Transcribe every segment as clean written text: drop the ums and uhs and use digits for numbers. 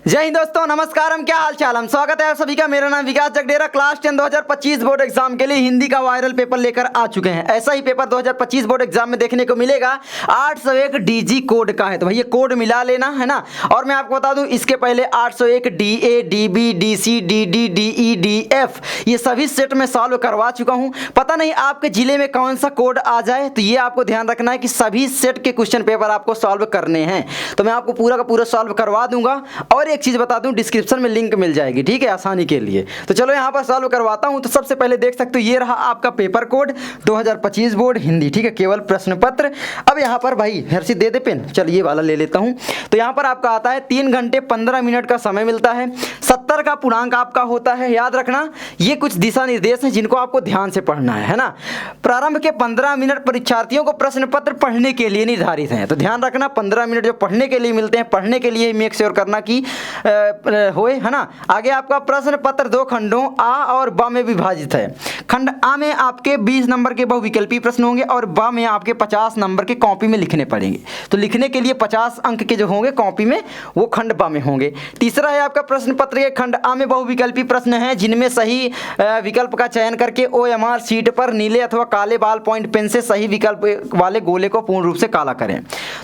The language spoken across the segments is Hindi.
जय हिंद दोस्तों, नमस्कार। हम क्या हाल चाल, हम स्वागत है आप सभी का। मेरा नाम विकास जगडेरा। क्लास 10 2025 बोर्ड एग्जाम के लिए हिंदी का वायरल पेपर लेकर आ चुके हैं। ऐसा ही पेपर 2025 बोर्ड एग्जाम में देखने को मिलेगा। 801 डीजी कोड का है, तो भैया कोड मिला लेना है ना। और मैं आपको बता दूं, इसके पहले 801 DA, DB, DC, DD, DE, DF ये सभी सेट में सॉल्व करवा चुका हूं। पता नहीं आपके जिले में कौन सा कोड आ जाए, तो ये आपको ध्यान रखना है कि सभी सेट के क्वेश्चन पेपर आपको सॉल्व करने हैं। तो मैं आपको पूरा का पूरा सॉल्व करवा दूंगा। और एक चीज बता दूं, डिस्क्रिप्शन में लिंक मिल जाएगी, ठीक है, आसानी के लिए। तो चलो यहां पर सॉल्व करवाता हूं। तो सबसे पहले देख सकते हो, ये रहा आपका पेपर कोड 2025 बोर्ड हिंदी, ठीक है, केवल प्रश्न पत्र। अब यहां पर भाई हर्षित दे दे पेन, चल ये वाला ले लेता हूं। तो यहां पर आपका आता है 3 घंटे 15 मिनट का समय मिलता है। 70 का पूर्णांक आपका होता है। याद रखना, ये कुछ दिशा निर्देश हैं जिनको आपको ध्यान से पढ़ना है ना। प्रारंभ के 15 मिनट परीक्षार्थियों को प्रश्न पत्र पढ़ने के लिए निर्धारित हैं। तो ध्यान रखना, 15 मिनट जो पढ़ने के लिए मिलते हैं, पढ़ने के लिए मेक श्योर करना कि होए, है ना। आगे आपका प्रश्न पत्र 2 खंडों आ और ब में विभाजित है। खंड आ में आपके 20 नंबर के बहुविकल्पी प्रश्न होंगे और ब में आपके 50 नंबर के कॉपी में लिखने पड़ेंगे। तो लिखने के लिए 50 अंक के जो होंगे कॉपी में, वो खंड ब में होंगे। तीसरा है आपका प्रश्न पत्र के खंड आ में बहुविकल्पी प्रश्न हैं जिनमें सही विकल्प का चयन करके OMR शीट पर नीले अथवा काले बॉल पॉइंट पेन से सही विकल्प वाले गोले को पूर्ण रूप से काला करें।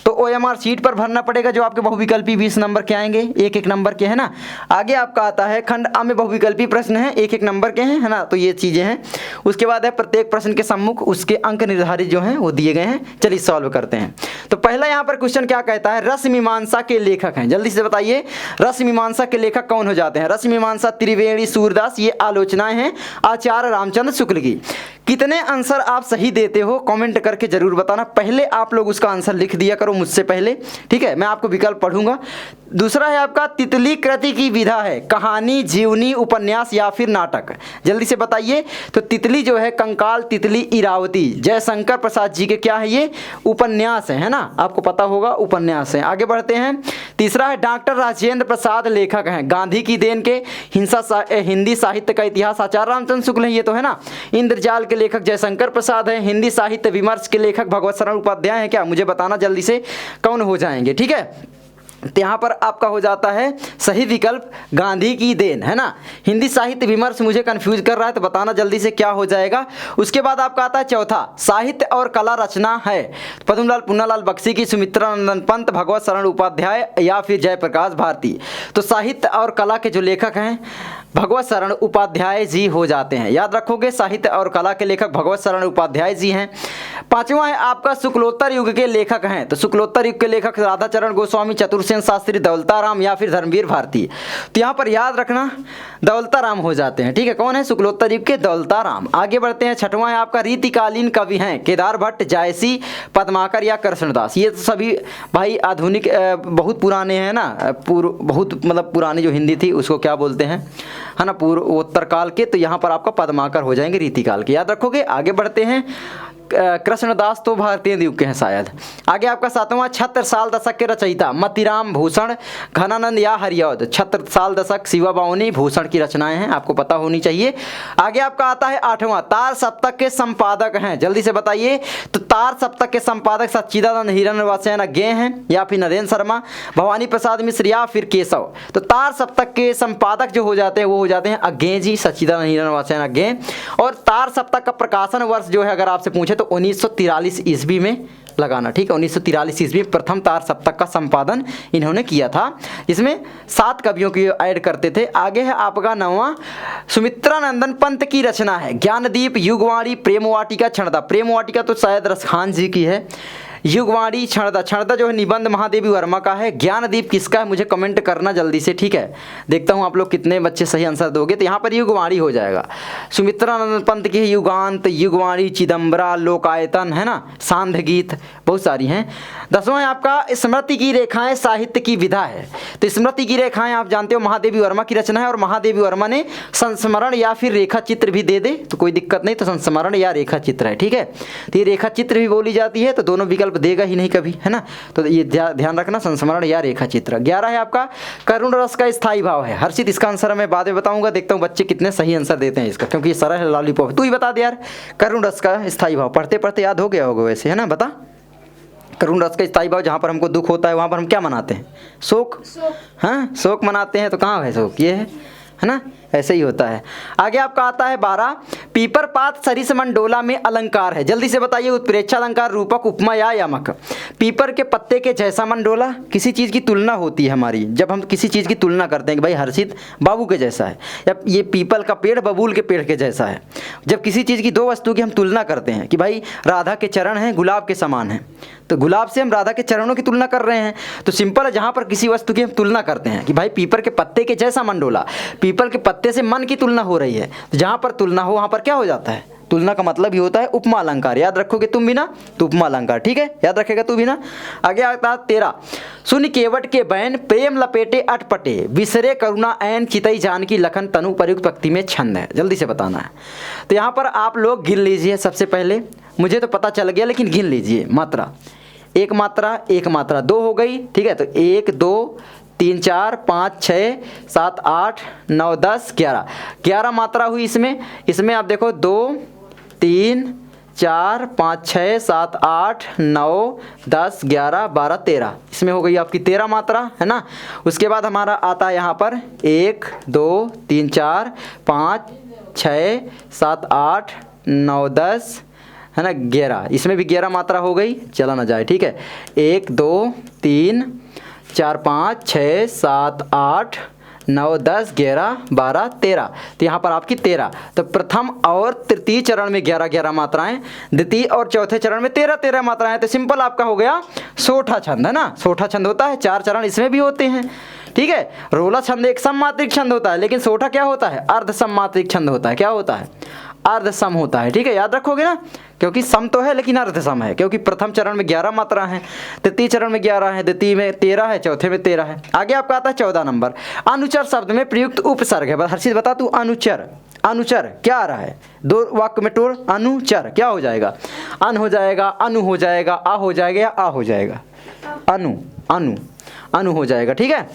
तो OMR शीट पर भरना पड़ेगा जो आपके बहुविकल्पी 20 नंबर के आएंगे, एक एक नंबर के, है ना। आगे आपका आता है खंड आ में बहुविकल्पी प्रश्न हैं, एक एक नंबर के हैं, है ना। तो ये चीजें हैं। उसके बाद है प्रत्येक प्रश्न के सम्मुख उसके अंक निर्धारित जो हैं वो दिए गए हैं। चलिए सॉल्व करते हैं। तो पहला यहाँ पर क्वेश्चन क्या कहता है, रस मीमांसा के लेखक हैं। जल्दी से बताइए, रस मीमांसा के लेखक कौन हो जाते हैं। रस मीमांसा त्रिवेणी सूरदास, ये आलोचनाएं हैं आचार्य रामचंद्र शुक्ल की। कितने आंसर आप सही देते हो कमेंट करके जरूर बताना। पहले आप लोग उसका आंसर लिख दिया करो मुझसे पहले, ठीक है। मैं आपको विकल्प पढ़ूंगा। दूसरा है आपका तितली कृति की विधा है, कहानी, जीवनी, उपन्यास या फिर नाटक। जल्दी से बताइए। तो तितली जो है, कंकाल तितली इरावती, जयशंकर प्रसाद जी के क्या है, ये उपन्यास है ना। आपको पता होगा उपन्यास है। आगे बढ़ते हैं। तीसरा है डॉक्टर राजेंद्र प्रसाद लेखक हैं, गांधी की देन के हिंदी साहित्य का इतिहास आचार्य रामचंद्र शुक्ल है, ये तो है ना। इंद्रजाल के लेखक जयशंकर प्रसाद है। हिंदी साहित्य विमर्श के लेखक भगवत शरण उपाध्याय है। क्या मुझे बताना जल्दी से कौन हो जाएंगे, ठीक है। तो यहाँ पर आपका हो जाता है सही विकल्प गांधी की देन, है ना। हिंदी साहित्य विमर्श मुझे कंफ्यूज कर रहा है, तो बताना जल्दी से क्या हो जाएगा। उसके बाद आपका आता है चौथा, साहित्य और कला रचना है, पद्मलाल पुन्नालाल बख्शी की, सुमित्रा नंदन पंत, भगवत शरण उपाध्याय या फिर जयप्रकाश भारती। तो साहित्य और कला के जो लेखक हैं भगवत शरण उपाध्याय जी हो जाते हैं। याद रखोगे, साहित्य और कला के लेखक भगवत शरण उपाध्याय जी हैं। पांचवा है आपका शुक्लोत्तर युग के लेखक हैं। तो शुक्लोत्तर युग के लेखक राधाचरण गोस्वामी, चतुर्सेन शास्त्री, दौलताराम या फिर धर्मवीर भारती। तो यहाँ पर याद रखना दौलताराम हो जाते हैं, ठीक है। कौन है सुक्लोत्तर युग के, दौलताराम। आगे बढ़ते हैं। छठवां है आपका रीतिकालीन कवि हैं, केदार भट्ट, जायसी, पद्माकर या कृष्णदास। ये तो सभी भाई आधुनिक बहुत पुराने हैं ना, बहुत मतलब पुरानी जो हिंदी थी उसको क्या बोलते हैं, है ना, पूर्वोत्तर काल के। तो यहाँ पर आपका पद्माकर हो जाएंगे रीतिकाल के, याद रखोगे। आगे बढ़ते हैं। कृष्णदास तो भारतीय युग के हैं शायद। आगे आपका सातवां, छत्रसाल दशक के रचयिता मतिराम भूषण, घनानंद या हरिऔध। छत्रसाल दशक शिवा बावनी भूषण की रचनाएं हैं, आपको पता होनी चाहिए। आगे आपका आता है आठवां, तार सप्तक के संपादक हैं। जल्दी से बताइए। तो तार सप्तक के संपादक सच्चिदानंद हिरण्यवासन अज्ञे हैं या फिर नरेंद्र शर्मा, भवानी प्रसाद मिश्र या फिर केशव। तो तार सप्तक के संपादक जो हो जाते हैं वो हो जाते हैं अज्ञे जी, सच्चिदानंद हिरण्यवासन अज्ञे। और तार सप्तक का प्रकाशन वर्ष जो है अगर आपसे पूछे तो 1943 ईस्वी में लगाना, ठीक है। 1943 ईस्वी प्रथम तार सप्तक का संपादन इन्होंने किया था, जिसमें 7 कवियों की ऐड करते थे। आगे है आपका 9वां, सुमित्रा नंदन पंत की रचना है, ज्ञानदीप, युगवाणी, प्रेम वाटिका, क्षणदा। प्रेम वाटिका तो शायद रसखान जी की है। युगवाणी, क्षणदा। क्षणदा जो है निबंध महादेवी वर्मा का है। ज्ञानदीप किसका है मुझे कमेंट करना जल्दी से, ठीक है। देखता हूँ आप लोग कितने बच्चे सही आंसर दोगे। तो यहाँ पर युगवाणी हो जाएगा। सुमित्रा नंदन पंत की है युगांत, युगवाणी, चिदम्बरा, लोकायतन, है ना, सांध्य गीत, बहुत सारी हैं। 10वां है आपका स्मृति की रेखाएं साहित्य की विधा है। तो स्मृति की रेखाएं आप जानते हो महादेवी वर्मा की रचना है, और महादेवी वर्मा ने संस्मरण या फिर रेखा चित्र भी दे दे तो कोई दिक्कत नहीं। तो संस्मरण या रेखा चित्र है, ठीक है। तो ये रेखा चित्र भी बोली जाती है, तो दोनों विकल्प देगा ही नहीं कभी, है ना। तो ये ध्यान रखना, संस्मरण या रेखा चित्र। 11 है आपका करुण रस का स्थायी भाव है। हर्षित इसका आंसर मैं बाद में बताऊंगा। देखता हूँ बच्चे कितने सही आंसर देते हैं इसका, क्योंकि ये सरल है, लॉलीपॉप। तू ही बता दे यार, करुण रस का स्थायी भाव पढ़ते पढ़ते याद हो गया होगा वैसे, है ना, बता। करुण रस का स्थायी भाव, जहाँ पर हमको दुख होता है वहाँ पर हम क्या मनाते हैं? शोक। हाँ, शोक मनाते हैं। तो कहाँ है शोक? ये है ना, ऐसे ही होता है। आगे आपका आता है 12, पीपर पात सरिस मंडोला में अलंकार है। जल्दी से बताइए, उत्प्रेक्षा अलंकार, रूपक, उपमा या यमक। पीपर के पत्ते के जैसा मंडोला, किसी चीज़ की तुलना होती है हमारी, जब हम किसी चीज़ की तुलना करते हैं कि भाई हर्षित बाबू के जैसा है, या ये पीपल का पेड़ बबूल के पेड़ के जैसा है। जब किसी चीज़ की दो वस्तु की हम तुलना करते हैं कि भाई राधा के चरण हैं गुलाब के समान हैं, तो गुलाब से हम राधा के चरणों की तुलना कर रहे हैं। तो सिंपल है, जहाँ पर किसी वस्तु की हम तुलना करते हैं कि भाई पीपर के पत्ते के जैसा मंडोला, पीपल के पत्ते से मन की तुलना हो रही है, तो जहाँ पर तुलना हो वहाँ पर क्या हो जाता है? तुलना का मतलब ही होता है उपमा अलंकार। याद रखोगे तुम भी ना, तो उपमा अलंकार, ठीक है, याद रखेगा तू भी ना। आगे आता है 13, सुन केवट के बैन प्रेम लपेटे अटपटे, विसरे करुणा ऐन चितई जान की लखन तनु प्रयुक्त पंक्ति में छंद है। जल्दी से बताना है। तो यहाँ पर आप लोग गिन लीजिए। सबसे पहले मुझे तो पता चल गया, लेकिन गिन लीजिए मात्रा। एक मात्रा 2 हो गई, ठीक है। तो 1 2 3 4 5 6 7 8 9 10 11 मात्रा हुई इसमें आप देखो 2 3 4 5 6 7 8 9 10 11 12 13, इसमें हो गई आपकी 13 मात्रा, है ना। उसके बाद हमारा आता है यहाँ पर 1 2 3 4 5 6 7 8 9 10, है ना, 11, इसमें भी 11 मात्रा हो गई, चला ना जाए, ठीक है। 1 2 3 4 5 6 7 8 9 10 11 12 13, तो यहाँ पर आपकी 13। तो प्रथम और तृतीय चरण में 11 मात्राएं, द्वितीय और चौथे चरण में 13 मात्राएं। तो सिंपल आपका हो गया सोठा छंद, है ना। सोठा छंद होता है, 4 चरण इसमें भी होते हैं, ठीक है। रोला छंद एक सममात्रिक छंद होता है, लेकिन सोठा क्या होता है? अर्ध सममात्रिक छंद होता है। क्या होता है? अर्ध सम होता है, ठीक है, याद रखोगे ना, क्योंकि सम तो है लेकिन अर्ध सम है, क्योंकि प्रथम चरण में 11 मात्रा है, तृतीय चरण में 11 है, द्वितीय में 13 है, चौथे में 13 है। आगे आपका आता है 14 नंबर, अनुचर शब्द में प्रयुक्त उपसर्ग है। हर्षित बता तू, अनुचर क्या आ रहा है? 2 वाक्य में तोड़। अनुचर क्या हो जाएगा? अन हो जाएगा, अनु हो जाएगा, आ हो जाएगा, या आ हो जाएगा? अनु हो जाएगा, ठीक है।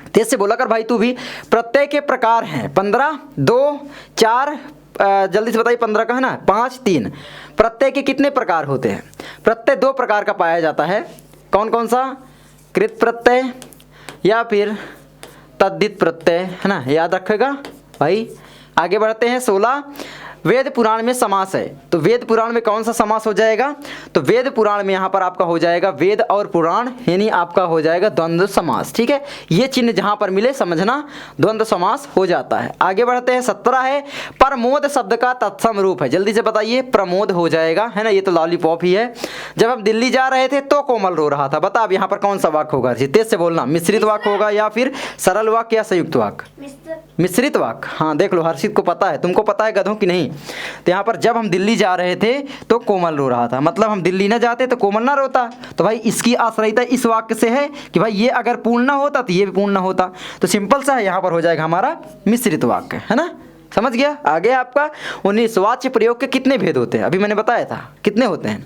तेज से बोला कर भाई तू भी। प्रत्यय के प्रकार हैं 15, 2 4, जल्दी से बताइए 15 का, है ना, 5 3। प्रत्यय के कितने प्रकार होते हैं? प्रत्यय 2 प्रकार का पाया जाता है। कौन कौन सा? कृत प्रत्यय या फिर तद्धित प्रत्यय, है ना, याद रखेगा भाई। आगे बढ़ते हैं 16, वेद पुराण में समास है। तो वेद पुराण में कौन सा समास हो जाएगा? तो वेद पुराण में यहाँ पर आपका हो जाएगा वेद और पुराण, यानी आपका हो जाएगा द्वंद्व समास, ठीक है। ये चिन्ह जहाँ पर मिले समझना द्वंद्व समास हो जाता है। आगे बढ़ते हैं 17 है, प्रमोद शब्द का तत्सम रूप है। जल्दी से बताइए, प्रमोद हो जाएगा, है ना, ये तो लॉलीपॉप ही है। जब हम दिल्ली जा रहे थे तो कोमल रो रहा था। बता अब यहाँ पर कौन सा वाक्य होगा? तेज से बोलना। मिश्रित वाक्य होगा या फिर सरल वाक्य या संयुक्त वाक्य? मिश्रित वाक्य। हाँ देख लो, हर्षित को पता है, तुमको पता है गधों की नहीं। तो यहाँ पर जब हम दिल्ली जा रहे थे तो कोमल रो रहा था, मतलब हम दिल्ली ना जाते तो कोमल ना रोता। तो भाई इसकी आश्रयता इस वाक्य से है कि भाई ये अगर पूर्ण ना होता तो ये भी पूर्ण ना होता। तो सिंपल सा है, यहाँ पर हो जाएगा हमारा मिश्रित वाक्य, है ना, समझ गया। आगे आपका 19, वाच्य प्रयोग के कितने भेद होते हैं? अभी मैंने बताया था कितने होते हैं,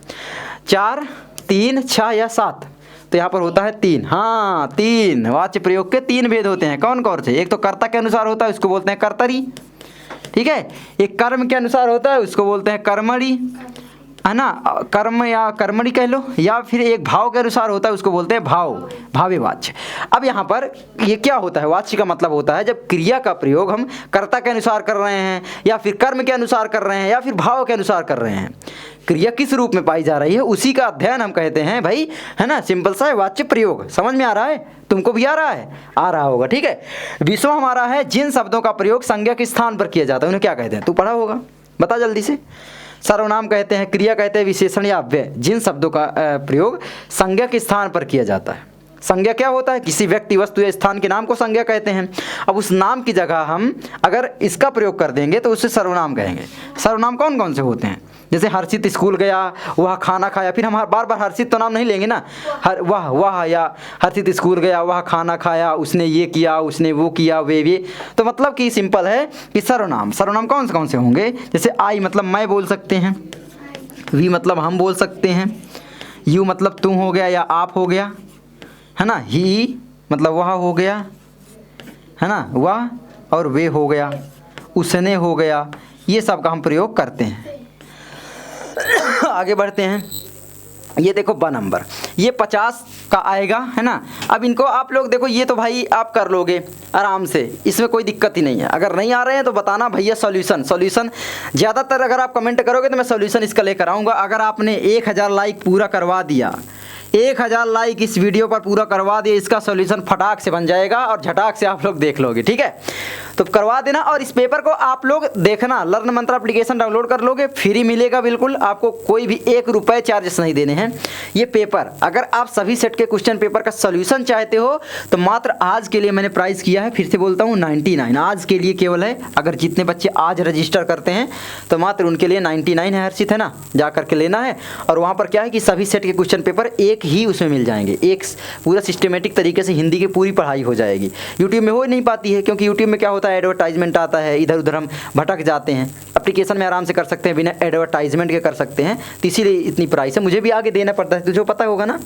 4 3 6 या 7। तो यहाँ पर होता है 3। हाँ 3, वाच्य प्रयोग के 3 भेद होते हैं। कौन कौन से? एक तो कर्ता के अनुसार होता है, उसको बोलते हैं कर्तरी, ठीक है। एक कर्म के अनुसार होता है, उसको बोलते हैं कर्मणि, है ना, कर्म या कर्मणि कह लो। या फिर एक भाव के अनुसार होता है, उसको बोलते हैं भावी वाच्य। अब यहाँ पर ये क्या होता है? वाच्य का मतलब होता है जब क्रिया का प्रयोग हम कर्ता के अनुसार कर रहे हैं, या फिर कर्म के अनुसार कर रहे हैं, या फिर भाव के अनुसार कर रहे हैं। क्रिया किस रूप में पाई जा रही है उसी का अध्ययन हम कहते हैं भाई, है ना। सिंपल सा है वाच्य प्रयोग। समझ में आ रहा है? तुमको भी आ रहा है? आ रहा होगा, ठीक है। विषय हमारा है जिन शब्दों का प्रयोग संज्ञा के स्थान पर किया जाता है उन्हें क्या कहते हैं? तू पढ़ा होगा, बता जल्दी से। सर्वनाम कहते हैं, क्रिया कहते हैं, विशेषण या अव्यय, जिन शब्दों का प्रयोग संज्ञा के स्थान पर किया जाता है। संज्ञा क्या होता है? किसी व्यक्ति वस्तु या स्थान के नाम को संज्ञा कहते हैं। अब उस नाम की जगह हम अगर इसका प्रयोग कर देंगे तो उसे सर्वनाम कहेंगे। सर्वनाम कौन कौन से होते हैं? जैसे हर्षित स्कूल गया, वह खाना खाया। फिर हम बार बार हर्षित तो नाम नहीं लेंगे ना, वह या हर्षित स्कूल गया, वह खाना खाया, उसने ये किया, उसने वो किया, वे। तो मतलब कि सिंपल है कि सर्वनाम कौन से होंगे? जैसे आई मतलब मैं बोल सकते हैं, वी मतलब हम बोल सकते हैं, यू मतलब तुम हो गया या आप हो गया, है ना, ही मतलब वह हो गया, है ना, वह और वे हो गया, उसने हो गया। ये सब का हम प्रयोग करते हैं। आगे बढ़ते हैं ये देखो ब नंबर, ये 50 का आएगा, है ना। अब इनको आप लोग देखो, ये तो भाई आप कर लोगे आराम से, इसमें कोई दिक्कत ही नहीं है। अगर नहीं आ रहे हैं तो बताना भैया सॉल्यूशन ज़्यादातर अगर आप कमेंट करोगे तो मैं सॉल्यूशन इसका लेकर आऊँगा। अगर आपने 1000 लाइक पूरा करवा दिया, 1000 लाइक इस वीडियो पर पूरा करवा दिए, इसका सॉल्यूशन फटाक से बन जाएगा और झटाक से आप लोग देख लोगे, ठीक है। तो करवा देना। और इस पेपर को आप लोग देखना, लर्न मंत्रा एप्लीकेशन डाउनलोड कर लोगे, फ्री मिलेगा बिल्कुल, आपको कोई भी 1 रुपये चार्जेस नहीं देने हैं। ये पेपर अगर आप सभी सेट के क्वेश्चन पेपर का सॉल्यूशन चाहते हो तो मात्र आज के लिए मैंने प्राइस किया है, फिर से बोलता हूँ 99 आज के लिए केवल है। अगर जितने बच्चे आज रजिस्टर करते हैं तो मात्र उनके लिए 99 है, हर्षित, है ना, जा करके लेना है। और वहाँ पर क्या है कि सभी सेट के क्वेश्चन पेपर एक ही उसमें मिल जाएंगे, एक पूरा सिस्टमेटिक तरीके से हिंदी की पूरी पढ़ाई हो जाएगी। यूट्यूब में हो नहीं पाती है, क्योंकि यूट्यूब में क्या होता है, एडवर्टाइजमेंट आता है, इधर उधर हम भटक जाते हैं। एप्लीकेशन में आराम से कर सकते हैं, बिना एडवर्टाइजमेंट के कर सकते हैं, तो इसीलिए इतनी प्राइस है। मुझे भी आगे देना पड़ता है, तुझे पता होगा ना,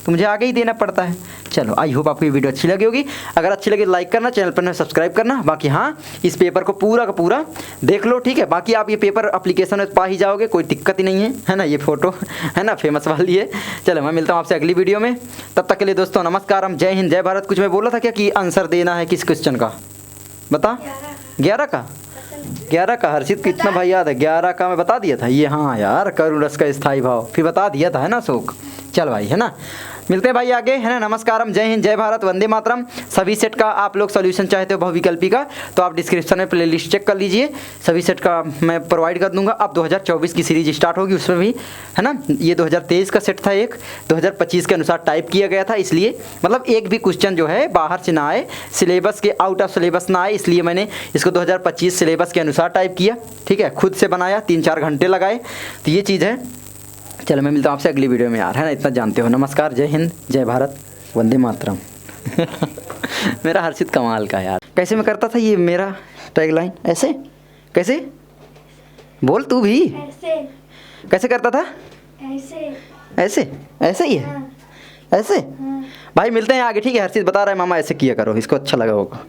तो मुझे आगे ही देना पड़ता है। चलो, आई होप आपको ये वीडियो अच्छी लगी होगी। अगर अच्छी लगे लाइक करना, चैनल पर सब्सक्राइब करना। बाकी हाँ, इस पेपर को पूरा का पूरा देख लो, ठीक है। बाकी आप ये पेपर एप्लीकेशन में पा ही जाओगे, कोई दिक्कत ही नहीं है ना। ये फोटो है ना, फेमस वाली है। चलो, मैं मिलता हूँ आपसे अगली वीडियो में, तब तक के लिए दोस्तों नमस्कार, जय हिंद, जय भारत। कुछ मैं बोला था क्या कि आंसर देना है किस क्वेश्चन का, बता। 11 का हर्षित कितना भाई याद है? 11 का मैं बता दिया था ये, हाँ यार, करुण रस का स्थायी भाव फिर बता दिया था, है ना अशोक। चल भाई, है ना, मिलते हैं भाई आगे, है ना। नमस्कारम, जय हिंद, जय भारत, वंदे मातरम। सभी सेट का आप लोग सॉल्यूशन चाहते हो बहुविकल्पी का, तो आप डिस्क्रिप्शन में प्लेलिस्ट चेक कर लीजिए, सभी सेट का मैं प्रोवाइड कर दूंगा। अब 2024 की सीरीज स्टार्ट होगी, उसमें भी, है ना। ये 2023 का सेट था, एक 2025 के अनुसार टाइप किया गया था, इसलिए मतलब एक भी क्वेश्चन जो है बाहर से ना आए, सिलेबस के आउट ऑफ सिलेबस ना आए, इसलिए मैंने इसको 2025 सिलेबस के अनुसार टाइप किया, ठीक है। खुद से बनाया, 3-4 घंटे लगाए, तो ये चीज़ है। चलो, मैं मिलता हूँ आपसे अगली वीडियो में यार, है ना, इतना जानते हो। नमस्कार, जय हिंद, जय भारत, वंदे मातरम। मेरा हर्षित कमाल का यार, कैसे मैं करता था ये मेरा टैगलाइन, ऐसे कैसे बोल तू भी, ऐसे कैसे करता था, ऐसे ऐसे ऐसे ही है, ऐसे। भाई मिलते हैं आगे, ठीक है। हर्षित बता रहा है मामा ऐसे किया करो, इसको अच्छा लगा होगा।